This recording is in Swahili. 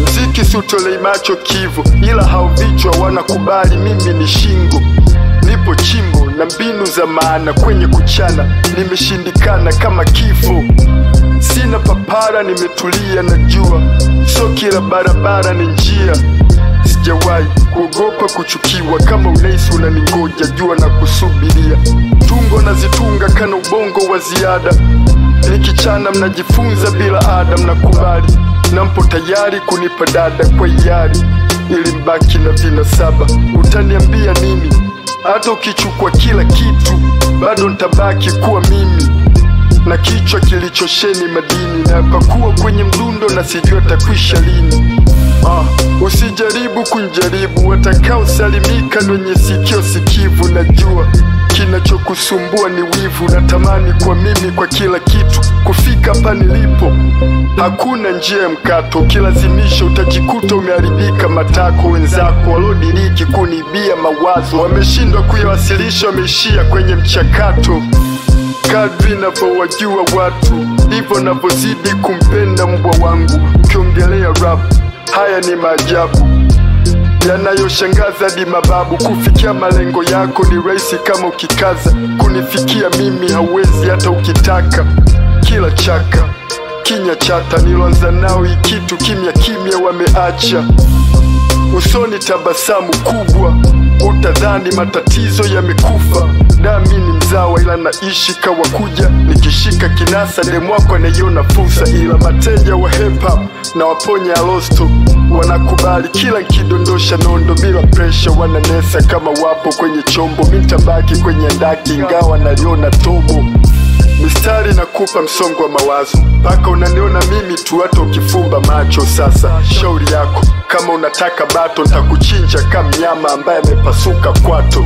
Mziki sutolei macho kivu, ila hao vichwa wanakubali mimi ni shingo. Nipo chimbo na mbinu za maana kwenye kuchana, nimeshindikana kama kifo. Sina papara, nimetulia na jua, so kila barabara ni njia. Sijawahi kuogopa kuchukiwa, kama unahisi unaningoja jua na kusubiria. Tungo nazitunga kana ubongo wa ziada, nikichana mnajifunza bila ada, mnakubali na mpo tayari kunipa dada kwa hiari, ili mbaki na vinasaba. Utaniambia nini? Hata ukichukua kila kitu bado nitabaki kuwa mimi, na kichwa kilichosheni madini, na pakuwa kwenye mdundo na sijua takwisha lini. Usijaribu kunjaribu, watakao salimika nwenye sikio sikivu. Najua kinachokusumbua ni wivu, natamani kwa mimi kwa kila kitu. Kufika hapa nilipo hakuna njia ya mkato, ukilazimisha utajikuta umeharibika matako. Wenzako walodiriki kunibia mawazo, wameshindwa kuyawasilisha, wameishia kwenye mchakato. Kadri navyowajua watu, ndivyo navyozidi kumpenda mbwa wangu. Ukiongelea rap, haya ni maajabu yanayoshangaza hadi mababu. Kufikia malengo yako ni rahisi kama ukikaza, kunifikia mimi hauwezi hata ukitaka. Kila chaka kinya chata niloanza nao hii kitu kimya kimya wameacha. Usoni tabasamu kubwa, utadhani matatizo yamekufa. Nami ni mzawa ila naishi kawa kuja, nikishika kinasa demwako anaiona fursa. Ila mateja wa hip hop na waponya alosto wanakubali kila nkidondosha nondo bila pressure. Wananesa kama wapo kwenye chombo, mitabaki kwenye ndaki ingawa naliona tobo. Mistari nakupa msongo wa mawazo, mpaka unaniona mimi tu hata ukifumba macho. Sasa shauri yako, kama unataka bato nitakuchinja kama mnyama ambaye amepasuka kwato.